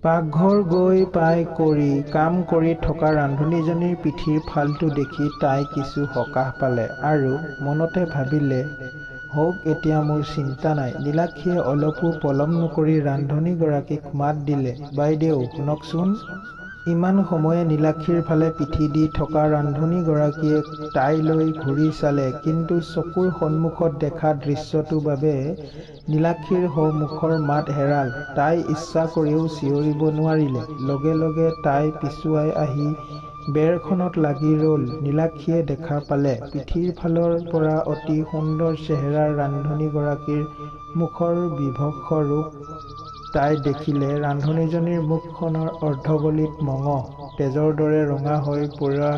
পাকঘৰ গৈ পাই কাম কৰি থকা ৰান্ধনীজনীৰ পিঠিৰ ফালটো দেখি তাই কিছু সকাহ পালে আৰু মনতে ভাবিলে, হওক এতিয়া মোৰ চিন্তা নাই। নীলাক্ষীয়ে অলপো পলম নকৰি ৰান্ধনীগৰাকীক মাত দিলে, বাইদেউ শুনকচোন। ইমান সময়ে নীলাক্ষীৰ ফালে পিঠি দি থকা ৰান্ধনীগৰাকীয়ে তাইলৈ ঘূৰি চালে, কিন্তু চকুৰ সন্মুখত দেখা দৃশ্যটোৰ বাবে নীলাক্ষীৰ মুখৰ মাত হেৰাল। তাই ইচ্ছা কৰিও চিঞৰিব নোৱাৰিলে। লগে লগে তাই পিছুৱাই আহি বেৰখনত লাগি ৰল। নীলাক্ষীয়ে দেখা পালে, পিঠিৰ ফালৰ পৰা অতি সুন্দৰ চেহেৰাৰ ৰান্ধনীগৰাকীৰ মুখৰ বিভৎস ৰূপ। তাই দেখিলে ৰান্ধনীজনীৰ মুখখনৰ অৰ্ধগলিত মঙহ, তেজৰ দৰে ৰঙা হৈ পৰা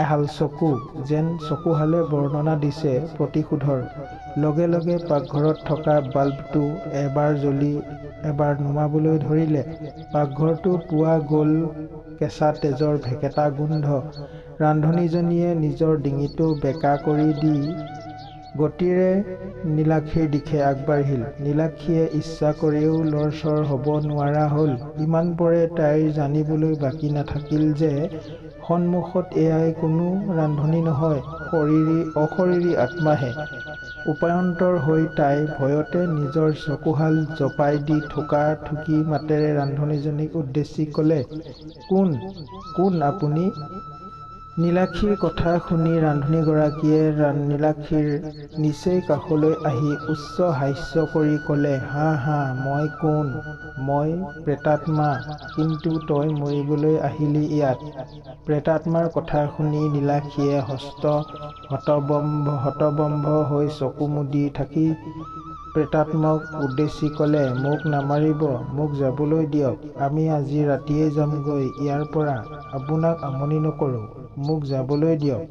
এহাল চকু, যেন চকুহালে বৰ্ণনা দিছে প্ৰতিশোধৰ। লগে লগে পাকঘৰত থকা বাল্বটো এবাৰ জ্বলি এবাৰ নুমাবলৈ ধৰিলে। পাকঘৰটো পোৱা গল কেঁচা তেজৰ ভেকেটা গোন্ধ। ৰান্ধনীজনীয়ে নিজৰ ডিঙিটো বেঁকা কৰি দি গতিৰে নীলাক্ষীৰ দিশে আগবাঢ়িল। নীলাক্ষীয়ে ইচ্ছা কৰিও লৰচৰ হ'ব নোৱাৰা হ'ল। ইমান পৰে তাইৰ জানিবলৈ বাকী নাথাকিল যে সন্মুখত এয়াই কোনো ৰান্ধনী নহয়, অশৰীৰী আত্মাহে। উপায়ন্তৰ হৈ তাই ভয়তে নিজৰ চকুহাল জপাই দি থোকা থুকি মাতেৰে ৰান্ধনীজনীক উদ্দেশ্যি কলে, কোন কোন আপুনি? নীলাক্ষীৰ কথা শুনি ৰান্ধনীগৰাকীয়ে নীলাক্ষীৰ নিচেই কাষলৈ আহি উচ্চ হাস্য কৰি কলে, হাঁ হাঁ, মই কোন? মই প্ৰেতাত্মা। কিন্তু তই মৰিবলৈ আহিলি ইয়াত। প্ৰেতাত্মাৰ কথা শুনি নীলাক্ষীয়ে হতবম্ব হৈ চকু মুদি থাকি প্ৰেতাত্মাক উদ্দেশ্যি কলে, মোক নামাৰিব, মোক যাবলৈ দিয়ক। আমি আজি ৰাতিয়েই যামগৈ ইয়াৰ পৰা। আপোনাক আমনি নকৰোঁ, মোক যাবলৈ দিয়ক।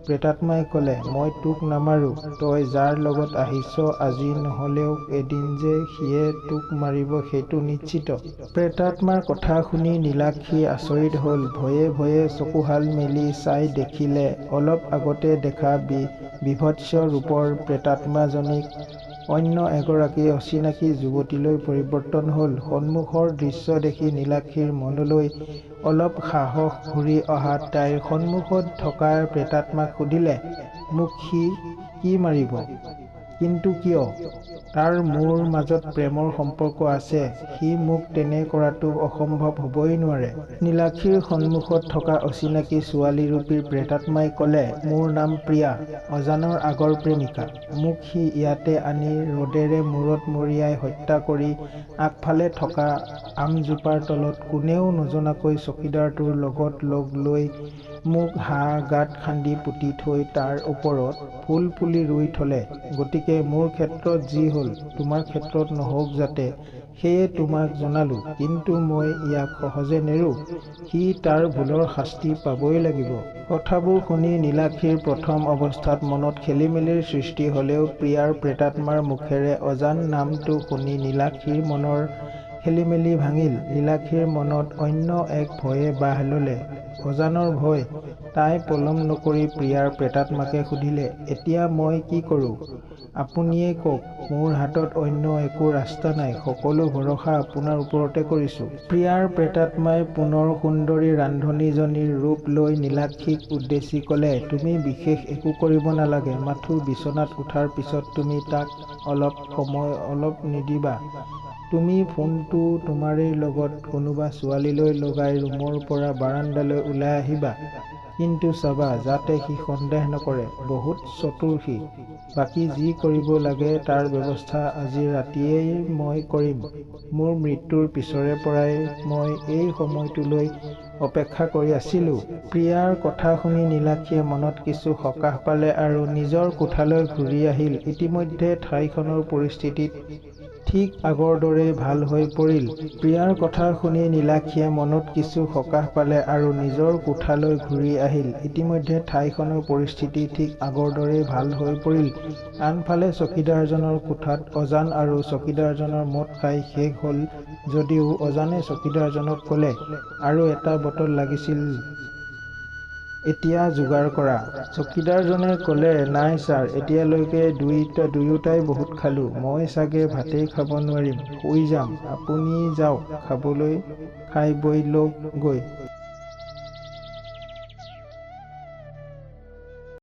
প্ৰেতাত্মাই কলে, মই তোক নামাৰো। তই যাৰ লগত আহিছ আজি নহলেও এদিন যে সিয়ে তোক মাৰিব সেইটো নিশ্চিত। প্ৰেতাত্মাৰ কথা শুনি নীলাক্ষী আচৰিত হল। ভয়ে ভয়ে চকুহাল মেলি চাই দেখিলে অলপ আগতে দেখা বিভৎস ৰূপৰ প্ৰেতাত্মাজনীক অন্য এগৰাকী অচিনাকি যুৱতীলৈ পৰিৱৰ্তন হল। সন্মুখৰ দৃশ্য দেখি নীলাক্ষীৰ মনলৈ অলপ সাহস ঘূৰি অহাত তাইৰ সন্মুখত থকা প্ৰেতাত্মাক সুধিলে, মোক সি কি মাৰিব? কিন্তু কিয়? তাৰ মোৰ মাজত প্ৰেমৰ সম্পৰ্ক আছে, সি মোক তেনে কৰাটো অসম্ভৱ হবই নোৱাৰে। নীলাক্ষীৰ সন্মুখত থকা অচিনাকি ছোৱালীৰূপী প্ৰেতাত্মাই কলে, মোৰ নাম প্ৰিয়া, অজানৰ আগৰ প্ৰেমিকা। মোক সি ইয়াতে আনি ৰদেৰে মূৰত মৰিয়াই হত্যা কৰি আগফালে থকা আমজোপাৰ তলত কোনেও নজনাকৈ চকীদাৰটোৰ লগত লগ লৈ মোক গাঁত খান্দি পুতি থৈ তাৰ ওপৰত ফুল পুলি ৰুই থলে। গতিকে মোৰ ক্ষেত্ৰত যি হল তোমাৰ ক্ষেত্ৰত নহওক যাতে, সেয়ে তোমাক জনালো। কিন্তু মই ইয়াক সহজে নেৰো, সি তাৰ ভুলৰ শাস্তি পাবই লাগিব। কথাবোৰ শুনি নীলাক্ষীৰ প্ৰথম অৱস্থাত মনত খেলিমেলিৰ সৃষ্টি হলেও প্ৰিয়াৰ প্ৰেতাত্মাৰ মুখেৰে অজান নামটো শুনি নীলাক্ষীৰ মনৰ খেলিমেলি ভাঙিল। নীলাক্ষীৰ মনত অন্য এক ভয়ে বাহ ললে, অজানৰ ভয়। তাই পলম নকৰি প্ৰিয়াৰ প্ৰেতাত্মাকে সুধিলে, এতিয়া মই কি কৰো? আপুনিয়েই কওক, মোৰ হাতত অন্য একো ৰাস্তা নাই, সকলো ভৰসা আপোনাৰ ওপৰতে কৰিছো। প্ৰিয়াৰ প্ৰেতাত্মাই পুনৰ সুন্দৰী ৰান্ধনীজনীৰ ৰূপ লৈ নীলাক্ষীক উদ্দেশ্যি কলে, তুমি বিশেষ একো কৰিব নালাগে, মাথো বিচনাত উঠাৰ পিছত তুমি তাক অলপ নিদিবা। তুমি ফোনটো তোমাৰেই লগত কোনোবা ছোৱালীলৈ লগাই ৰুমৰ পৰা বাৰাণ্ডালৈ ওলাই আহিবা। কিন্তু চাবা যাতে সি সন্দেহ নকৰে, বহুত চতুৰ সি। বাকী যি কৰিব লাগে তাৰ ব্যৱস্থা আজি ৰাতিয়েই মই কৰিম। মোৰ মৃত্যুৰ পিছৰে পৰাই মই এই সময়টোলৈ অপেক্ষা কৰি আছিলো। প্ৰিয়াৰ কথা শুনি নীলাক্ষীয়ে মনত কিছু সকাহ পালে আৰু নিজৰ কোঠালৈ ঘূৰি আহিল। ইতিমধ্যে ঠাইখনৰ পৰিস্থিতি ঠিক আগৰ দৰেই ভাল হৈ পৰিল। প্ৰিয়াৰ কথা শুনি নীলাক্ষীয়ে মনত কিছু সকাহ পালে আৰু নিজৰ কোঠালৈ ঘূৰি আহিল। ইতিমধ্যে ঠাইখনৰ পৰিস্থিতি ঠিক আগৰ দৰেই ভাল হৈ পৰিল। আনফালে চকীদাৰজনৰ কোঠাত অজান আৰু চকীদাৰজনৰ মদ খাই শেষ হল যদিও অজানে চকীদাৰজনক কলে, আৰু এটা বটল লাগিছিল। এতিয়া যোগাৰ কৰা। চকীদাৰজনে ক'লে, নাই ছাৰ, এতিয়ালৈকে দুয়োটাই বহুত খালোঁ। মই চাগে ভাতেই খাব নোৱাৰিম, শুই যাম। আপুনি যাওক, খাই বৈ লওক গৈ।